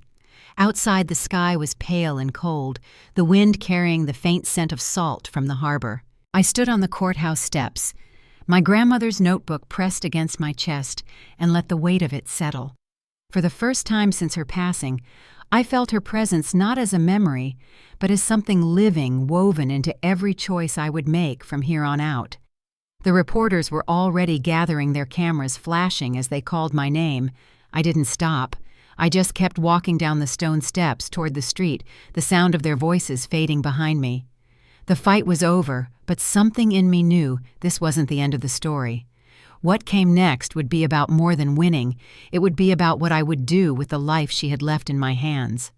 Outside, the sky was pale and cold, the wind carrying the faint scent of salt from the harbor. I stood on the courthouse steps, my grandmother's notebook pressed against my chest, and let the weight of it settle. For the first time since her passing, I felt her presence not as a memory, but as something living, woven into every choice I would make from here on out. The reporters were already gathering, their cameras flashing as they called my name. I didn't stop. I just kept walking down the stone steps toward the street, the sound of their voices fading behind me. The fight was over, but something in me knew this wasn't the end of the story. What came next would be about more than winning. It would be about what I would do with the life she had left in my hands.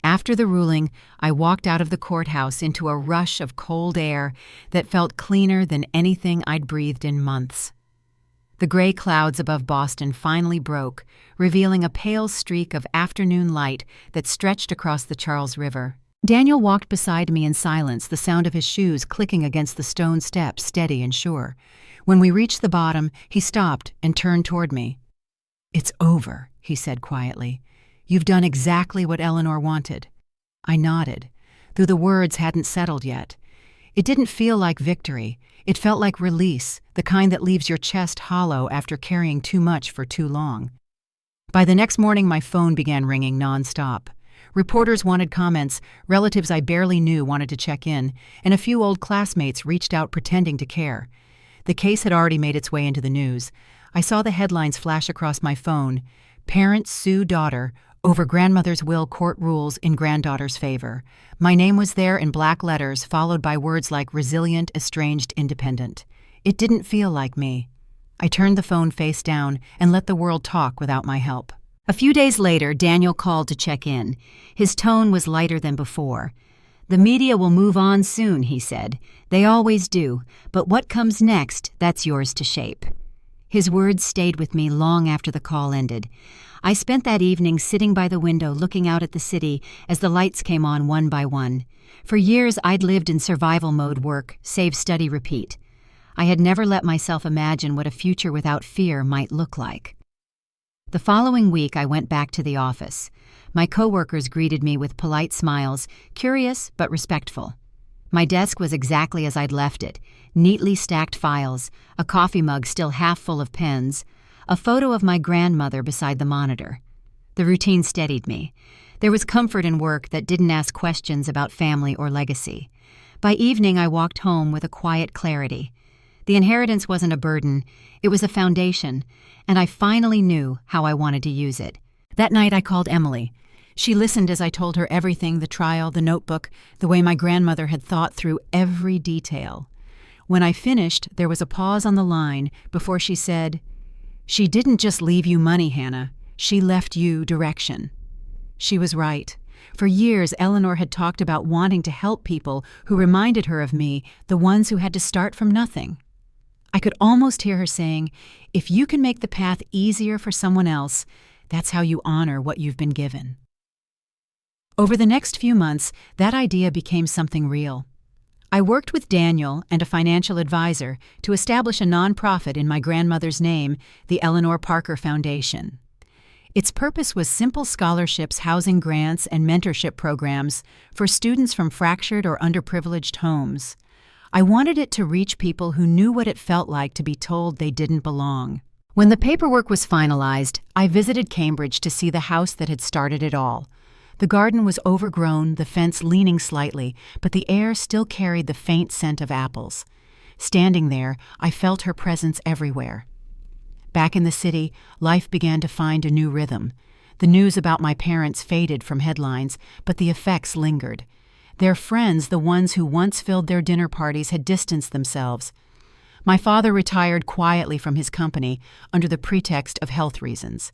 After the ruling, I walked out of the courthouse into a rush of cold air that felt cleaner than anything I'd breathed in months. The gray clouds above Boston finally broke, revealing a pale streak of afternoon light that stretched across the Charles River. Daniel walked beside me in silence, the sound of his shoes clicking against the stone steps, steady and sure. When we reached the bottom, he stopped and turned toward me. "It's over," he said quietly. "You've done exactly what Eleanor wanted." I nodded, though the words hadn't settled yet. It didn't feel like victory. It felt like release, the kind that leaves your chest hollow after carrying too much for too long. By the next morning, my phone began ringing nonstop. Reporters wanted comments, relatives I barely knew wanted to check in, and a few old classmates reached out pretending to care. The case had already made its way into the news. I saw the headlines flash across my phone. Parents sue daughter over grandmother's will, court rules in granddaughter's favor. My name was there in black letters, followed by words like resilient, estranged, independent. It didn't feel like me. I turned the phone face down and let the world talk without my help. A few days later, Daniel called to check in. His tone was lighter than before. "The media will move on soon," he said. "They always do, but what comes next, that's yours to shape." His words stayed with me long after the call ended. I spent that evening sitting by the window looking out at the city as the lights came on one by one. For years, I'd lived in survival mode: work, save, study, repeat. I had never let myself imagine what a future without fear might look like. The following week, I went back to the office. My coworkers greeted me with polite smiles, curious but respectful. My desk was exactly as I'd left it: neatly stacked files, a coffee mug still half full of pens, a photo of my grandmother beside the monitor. The routine steadied me. There was comfort in work that didn't ask questions about family or legacy. By evening, I walked home with a quiet clarity. The inheritance wasn't a burden, it was a foundation, and I finally knew how I wanted to use it. That night, I called Emily. She listened as I told her everything: the trial, the notebook, the way my grandmother had thought through every detail. When I finished, there was a pause on the line before she said, "She didn't just leave you money, Hannah. She left you direction." She was right. For years, Eleanor had talked about wanting to help people who reminded her of me, the ones who had to start from nothing. I could almost hear her saying, "If you can make the path easier for someone else, that's how you honor what you've been given." Over the next few months, that idea became something real. I worked with Daniel and a financial advisor to establish a nonprofit in my grandmother's name, the Eleanor Parker Foundation. Its purpose was simple scholarships, housing grants, and mentorship programs for students from fractured or underprivileged homes. I wanted it to reach people who knew what it felt like to be told they didn't belong. When the paperwork was finalized, I visited Cambridge to see the house that had started it all. The garden was overgrown, the fence leaning slightly, but the air still carried the faint scent of apples. Standing there, I felt her presence everywhere. Back in the city, life began to find a new rhythm. The news about my parents faded from headlines, but the effects lingered. Their friends, the ones who once filled their dinner parties, had distanced themselves. My father retired quietly from his company under the pretext of health reasons.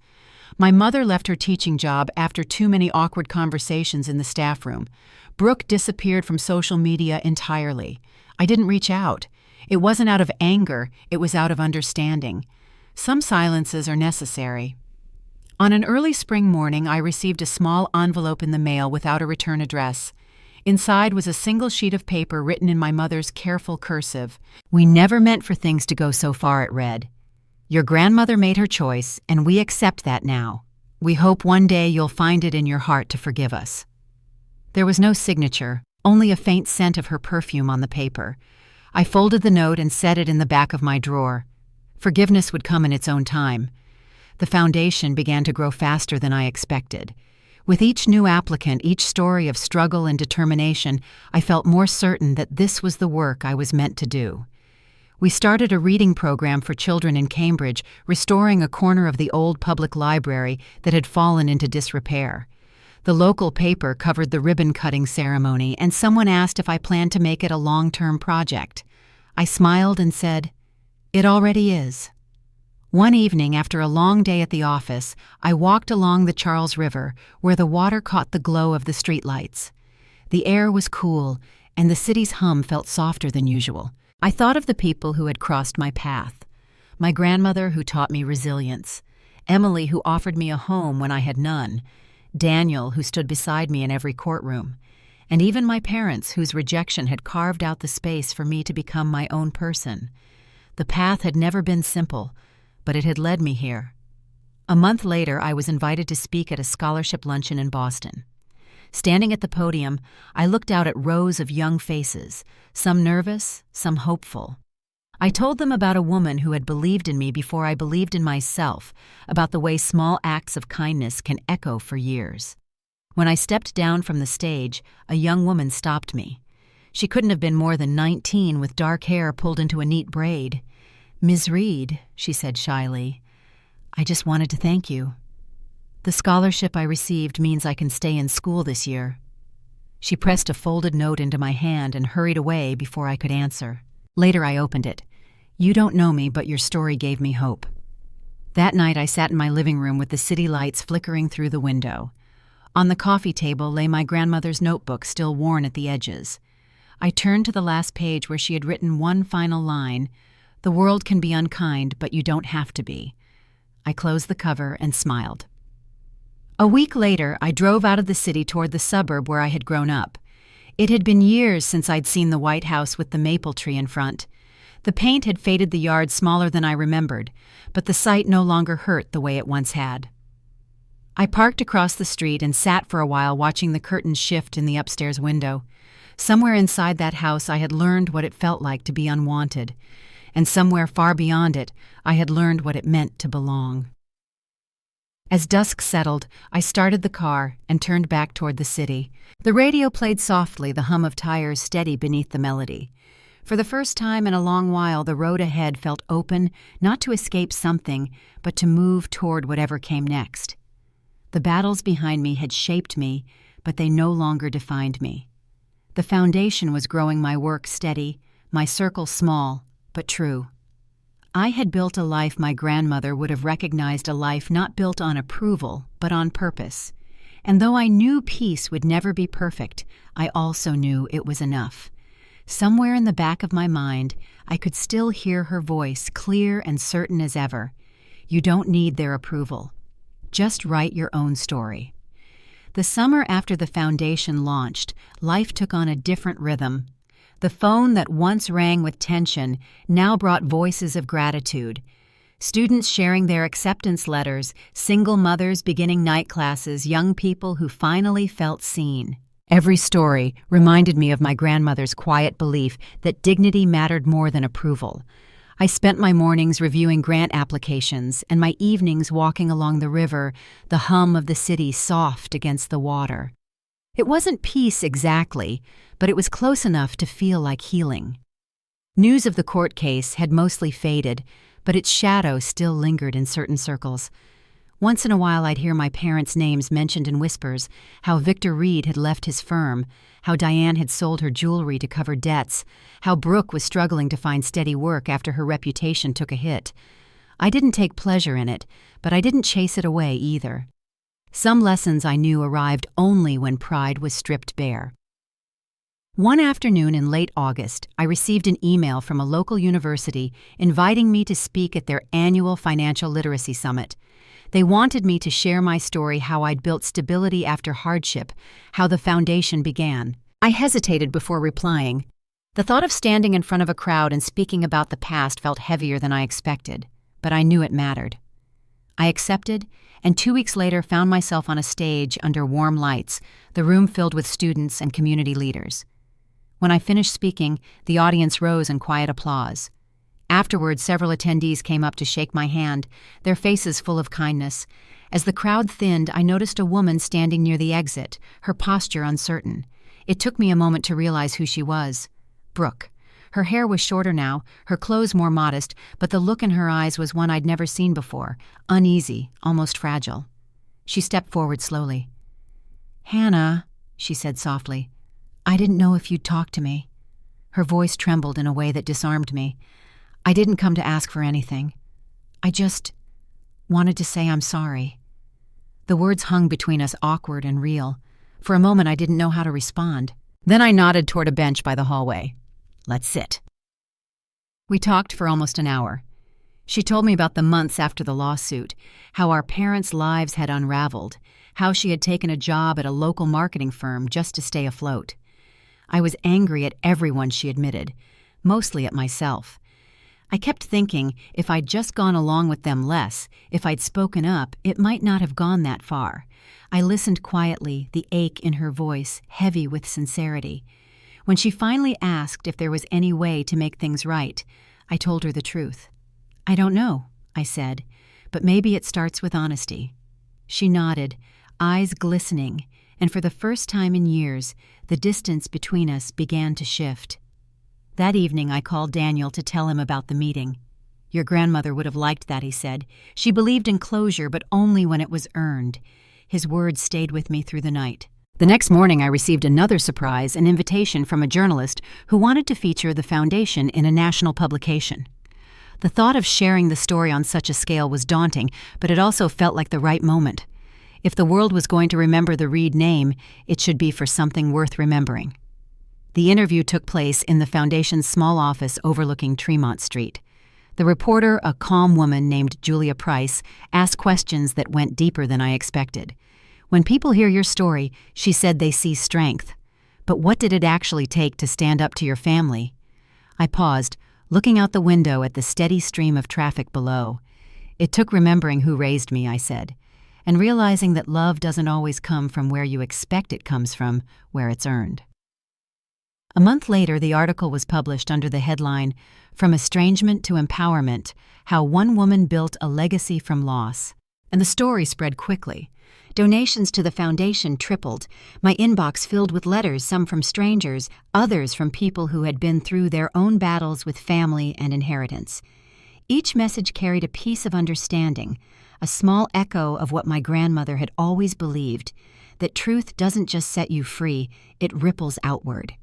My mother left her teaching job after too many awkward conversations in the staff room. Brooke disappeared from social media entirely. I didn't reach out. It wasn't out of anger, it was out of understanding. Some silences are necessary. On an early spring morning, I received a small envelope in the mail without a return address. Inside was a single sheet of paper written in my mother's careful cursive. "We never meant for things to go so far," it read. "Your grandmother made her choice, and we accept that now. We hope one day you'll find it in your heart to forgive us." There was no signature, only a faint scent of her perfume on the paper. I folded the note and set it in the back of my drawer. Forgiveness would come in its own time. The foundation began to grow faster than I expected. With each new applicant, each story of struggle and determination, I felt more certain that this was the work I was meant to do. We started a reading program for children in Cambridge, restoring a corner of the old public library that had fallen into disrepair. The local paper covered the ribbon-cutting ceremony, and someone asked if I planned to make it a long-term project. I smiled and said, "It already is." One evening, after a long day at the office, I walked along the Charles River, where the water caught the glow of the streetlights. The air was cool, and the city's hum felt softer than usual. I thought of the people who had crossed my path. My grandmother, who taught me resilience. Emily, who offered me a home when I had none. Daniel, who stood beside me in every courtroom. And even my parents, whose rejection had carved out the space for me to become my own person. The path had never been simple, but it had led me here. A month later, I was invited to speak at a scholarship luncheon in Boston. Standing at the podium, I looked out at rows of young faces, some nervous, some hopeful. I told them about a woman who had believed in me before I believed in myself, about the way small acts of kindness can echo for years. When I stepped down from the stage, a young woman stopped me. She couldn't have been more than 19 with dark hair pulled into a neat braid. "Ms. Reed," she said shyly, "I just wanted to thank you. The scholarship I received means I can stay in school this year." She pressed a folded note into my hand and hurried away before I could answer. Later I opened it. "You don't know me, but your story gave me hope." That night I sat in my living room with the city lights flickering through the window. On the coffee table lay my grandmother's notebook, still worn at the edges. I turned to the last page where she had written one final line, "The world can be unkind, but you don't have to be." I closed the cover and smiled. A week later, I drove out of the city toward the suburb where I had grown up. It had been years since I'd seen the White House with the maple tree in front. The paint had faded the yard smaller than I remembered, but the sight no longer hurt the way it once had. I parked across the street and sat for a while watching the curtains shift in the upstairs window. Somewhere inside that house I had learned what it felt like to be unwanted, and somewhere far beyond it I had learned what it meant to belong. As dusk settled, I started the car and turned back toward the city. The radio played softly, the hum of tires steady beneath the melody. For the first time in a long while, the road ahead felt open, not to escape something, but to move toward whatever came next. The battles behind me had shaped me, but they no longer defined me. The foundation was growing my work steady, my circle small, but true. I had built a life my grandmother would have recognized, a life not built on approval, but on purpose. And though I knew peace would never be perfect, I also knew it was enough. Somewhere in the back of my mind, I could still hear her voice, clear and certain as ever. "You don't need their approval. Just write your own story." The summer after the foundation launched, life took on a different rhythm. The phone that once rang with tension now brought voices of gratitude. Students sharing their acceptance letters, single mothers beginning night classes, young people who finally felt seen. Every story reminded me of my grandmother's quiet belief that dignity mattered more than approval. I spent my mornings reviewing grant applications and my evenings walking along the river, the hum of the city soft against the water. It wasn't peace exactly, but it was close enough to feel like healing. News of the court case had mostly faded, but its shadow still lingered in certain circles. Once in a while I'd hear my parents' names mentioned in whispers, how Victor Reed had left his firm, how Diane had sold her jewelry to cover debts, how Brooke was struggling to find steady work after her reputation took a hit. I didn't take pleasure in it, but I didn't chase it away either. Some lessons I knew arrived only when pride was stripped bare. One afternoon in late August, I received an email from a local university inviting me to speak at their annual financial literacy summit. They wanted me to share my story, how I'd built stability after hardship, how the foundation began. I hesitated before replying. The thought of standing in front of a crowd and speaking about the past felt heavier than I expected, but I knew it mattered. I accepted, and 2 weeks later found myself on a stage under warm lights, the room filled with students and community leaders. When I finished speaking, the audience rose in quiet applause. Afterward, several attendees came up to shake my hand, their faces full of kindness. As the crowd thinned, I noticed a woman standing near the exit, her posture uncertain. It took me a moment to realize who she was. Brooke. Her hair was shorter now, her clothes more modest, but the look in her eyes was one I'd never seen before, uneasy, almost fragile. She stepped forward slowly. "Hannah," she said softly, "I didn't know if you'd talk to me." Her voice trembled in a way that disarmed me. "I didn't come to ask for anything. I just wanted to say I'm sorry." The words hung between us, awkward and real. For a moment I didn't know how to respond. Then I nodded toward a bench by the hallway. "Let's sit." We talked for almost an hour. She told me about the months after the lawsuit, how our parents' lives had unraveled, how she had taken a job at a local marketing firm just to stay afloat. I was angry at everyone, she admitted, mostly at myself. I kept thinking if I'd just gone along with them less, if I'd spoken up, it might not have gone that far. I listened quietly, the ache in her voice heavy with sincerity. When she finally asked if there was any way to make things right, I told her the truth. "I don't know," I said, "but maybe it starts with honesty." She nodded, eyes glistening, and for the first time in years, the distance between us began to shift. That evening I called Daniel to tell him about the meeting. "Your grandmother would have liked that," he said. "She believed in closure, but only when it was earned." His words stayed with me through the night. The next morning I received another surprise, an invitation from a journalist who wanted to feature the foundation in a national publication. The thought of sharing the story on such a scale was daunting, but it also felt like the right moment. If the world was going to remember the Reed name, it should be for something worth remembering. The interview took place in the foundation's small office overlooking Tremont Street. The reporter, a calm woman named Julia Price, asked questions that went deeper than I expected. "When people hear your story," she said, "they see strength. But what did it actually take to stand up to your family?" I paused, looking out the window at the steady stream of traffic below. "It took remembering who raised me," I said, "and realizing that love doesn't always come from where you expect it comes from, where it's earned." A month later, the article was published under the headline, "From Estrangement to Empowerment: How One Woman Built a Legacy from Loss." And the story spread quickly. Donations to the foundation tripled, my inbox filled with letters, some from strangers, others from people who had been through their own battles with family and inheritance. Each message carried a piece of understanding, a small echo of what my grandmother had always believed, that truth doesn't just set you free, it ripples outward.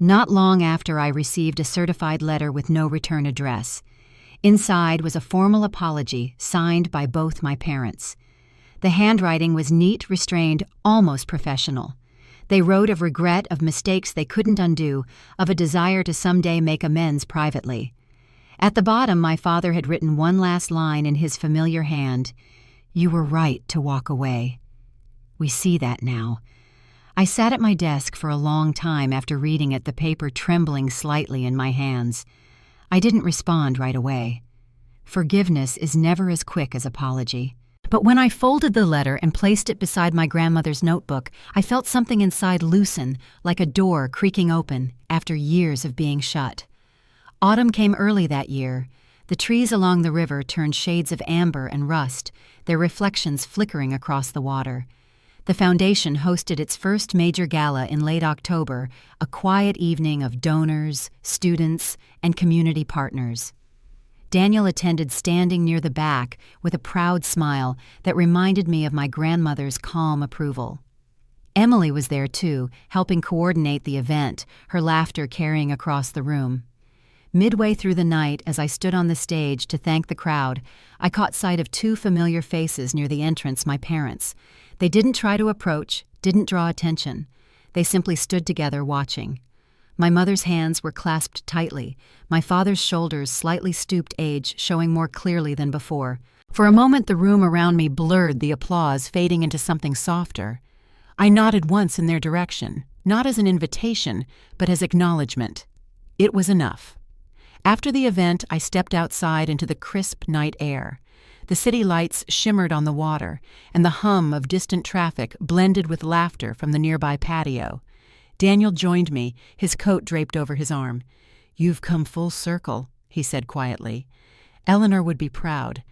Not long after, I received a certified letter with no return address. Inside was a formal apology signed by both my parents. The handwriting was neat, restrained, almost professional. They wrote of regret, of mistakes they couldn't undo, of a desire to someday make amends privately. At the bottom, my father had written one last line in his familiar hand: "You were right to walk away." We see that now. I sat at my desk for a long time after reading it, the paper trembling slightly in my hands. I didn't respond right away. Forgiveness is never as quick as apology. But when I folded the letter and placed it beside my grandmother's notebook, I felt something inside loosen, like a door creaking open after years of being shut. Autumn came early that year. The trees along the river turned shades of amber and rust, their reflections flickering across the water. The foundation hosted its first major gala in late October, a quiet evening of donors, students, and community partners. Daniel attended standing near the back with a proud smile that reminded me of my grandmother's calm approval. Emily was there too, helping coordinate the event, her laughter carrying across the room. Midway through the night, as I stood on the stage to thank the crowd, I caught sight of two familiar faces near the entrance, my parents. They didn't try to approach, didn't draw attention. They simply stood together watching. My mother's hands were clasped tightly, my father's shoulders slightly stooped, age showing more clearly than before. For a moment the room around me blurred, the applause fading into something softer. I nodded once in their direction, not as an invitation, but as acknowledgement. It was enough. After the event, I stepped outside into the crisp night air. The city lights shimmered on the water, and the hum of distant traffic blended with laughter from the nearby patio. Daniel joined me, his coat draped over his arm. "You've come full circle," he said quietly. "Eleanor would be proud."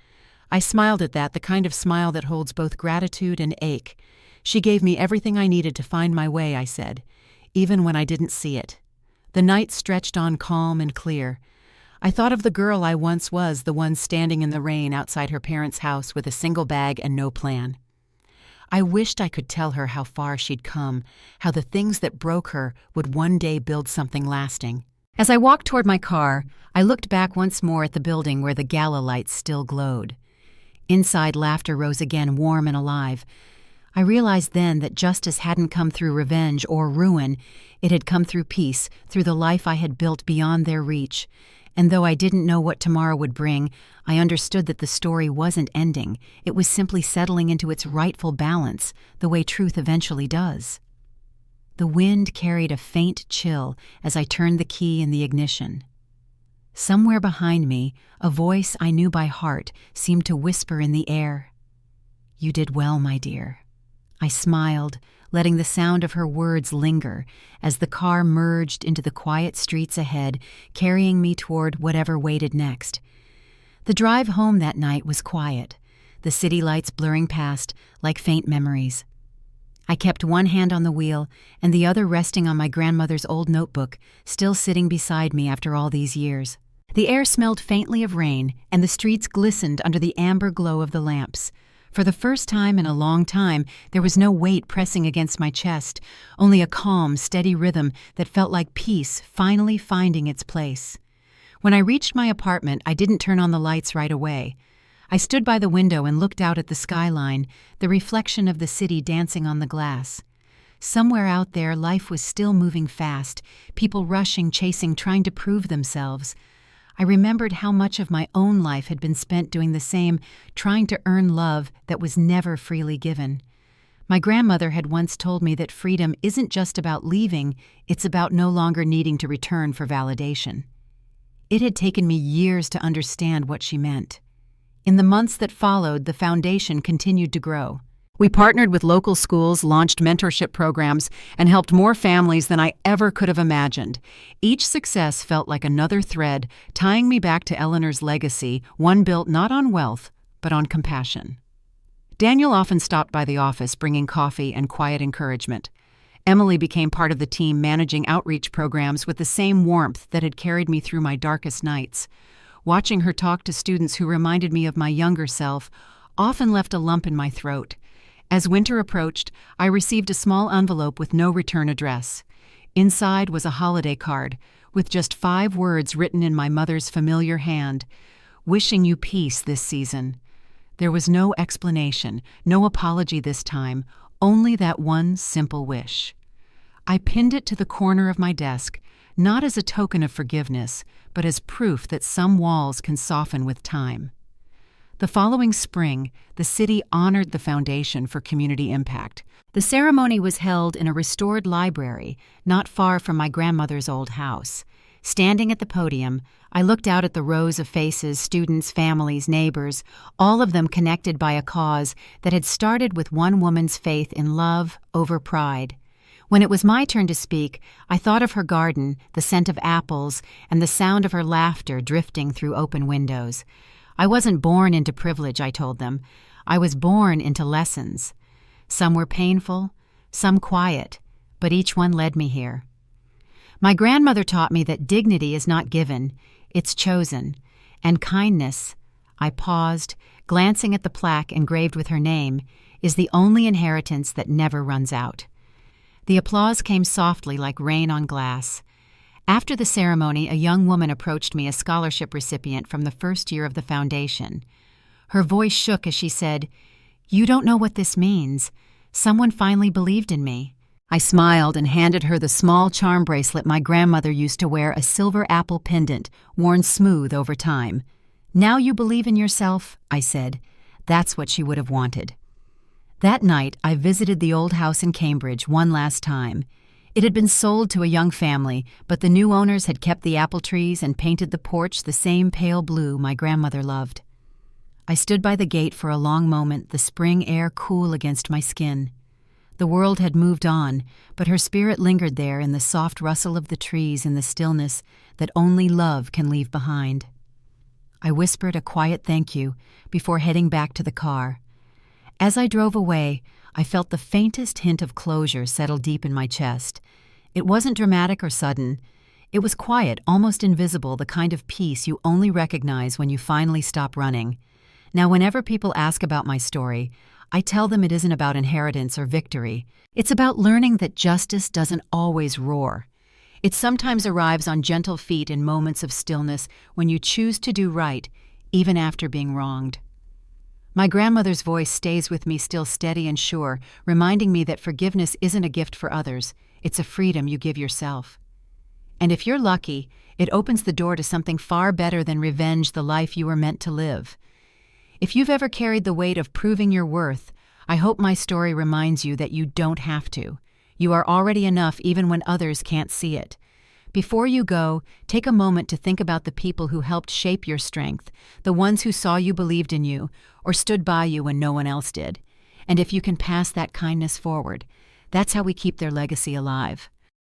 I smiled at that, the kind of smile that holds both gratitude and ache. "She gave me everything I needed to find my way," I said, even when I didn't see it. The night stretched on calm and clear. I thought of the girl I once was, the one standing in the rain outside her parents' house with a single bag and no plan. I wished I could tell her how far she'd come, how the things that broke her would one day build something lasting. As I walked toward my car, I looked back once more at the building where the gala lights still glowed. Inside, laughter rose again, warm and alive. I realized then that justice hadn't come through revenge or ruin. It had come through peace, through the life I had built beyond their reach. And though I didn't know what tomorrow would bring, I understood that the story wasn't ending. It was simply settling into its rightful balance, the way truth eventually does. The wind carried a faint chill as I turned the key in the ignition. Somewhere behind me, a voice I knew by heart seemed to whisper in the air. "You did well, my dear." I smiled, letting the sound of her words linger as the car merged into the quiet streets ahead, carrying me toward whatever waited next. The drive home that night was quiet, the city lights blurring past like faint memories. I kept one hand on the wheel and the other resting on my grandmother's old notebook, still sitting beside me after all these years. The air smelled faintly of rain, and the streets glistened under the amber glow of the lamps. For the first time in a long time, there was no weight pressing against my chest, only a calm, steady rhythm that felt like peace finally finding its place. When I reached my apartment, I didn't turn on the lights right away. I stood by the window and looked out at the skyline, the reflection of the city dancing on the glass. Somewhere out there, life was still moving fast, people rushing, chasing, trying to prove themselves. I remembered how much of my own life had been spent doing the same, trying to earn love that was never freely given. My grandmother had once told me that freedom isn't just about leaving, it's about no longer needing to return for validation. It had taken me years to understand what she meant. In the months that followed, the foundation continued to grow. We partnered with local schools, launched mentorship programs, and helped more families than I ever could have imagined. Each success felt like another thread, tying me back to Eleanor's legacy, one built not on wealth, but on compassion. Daniel often stopped by the office, bringing coffee and quiet encouragement. Emily became part of the team, managing outreach programs with the same warmth that had carried me through my darkest nights. Watching her talk to students who reminded me of my younger self often left a lump in my throat. As winter approached, I received a small envelope with no return address. Inside was a holiday card, with just 5 words written in my mother's familiar hand, "Wishing you peace this season." There was no explanation, no apology this time, only that one simple wish. I pinned it to the corner of my desk, not as a token of forgiveness, but as proof that some walls can soften with time. The following spring, the city honored the foundation for community impact. The ceremony was held in a restored library not far from my grandmother's old house. Standing at the podium, I looked out at the rows of faces, students, families, neighbors, all of them connected by a cause that had started with one woman's faith in love over pride. When it was my turn to speak, I thought of her garden, the scent of apples, and the sound of her laughter drifting through open windows. I wasn't born into privilege, I told them. I was born into lessons. Some were painful, some quiet, but each one led me here. My grandmother taught me that dignity is not given, it's chosen, and kindness, I paused, glancing at the plaque engraved with her name, is the only inheritance that never runs out. The applause came softly like rain on glass. After the ceremony, a young woman approached me, a scholarship recipient from the first year of the foundation. Her voice shook as she said, "You don't know what this means. Someone finally believed in me." I smiled and handed her the small charm bracelet my grandmother used to wear, a silver apple pendant, worn smooth over time. "Now you believe in yourself," I said. That's what she would have wanted. That night, I visited the old house in Cambridge one last time. It had been sold to a young family, but the new owners had kept the apple trees and painted the porch the same pale blue my grandmother loved. I stood by the gate for a long moment, the spring air cool against my skin. The world had moved on, but her spirit lingered there in the soft rustle of the trees and the stillness that only love can leave behind. I whispered a quiet thank you before heading back to the car. As I drove away, I felt the faintest hint of closure settle deep in my chest. It wasn't dramatic or sudden. It was quiet, almost invisible, the kind of peace you only recognize when you finally stop running. Now, whenever people ask about my story, I tell them it isn't about inheritance or victory. It's about learning that justice doesn't always roar. It sometimes arrives on gentle feet in moments of stillness when you choose to do right, even after being wronged. My grandmother's voice stays with me still steady and sure, reminding me that forgiveness isn't a gift for others, it's a freedom you give yourself. And if you're lucky, it opens the door to something far better than revenge, the life you were meant to live. If you've ever carried the weight of proving your worth, I hope my story reminds you that you don't have to. You are already enough even when others can't see it. Before you go, take a moment to think about the people who helped shape your strength, the ones who saw you, believed in you, or stood by you when no one else did. And if you can pass that kindness forward, that's how we keep their legacy alive.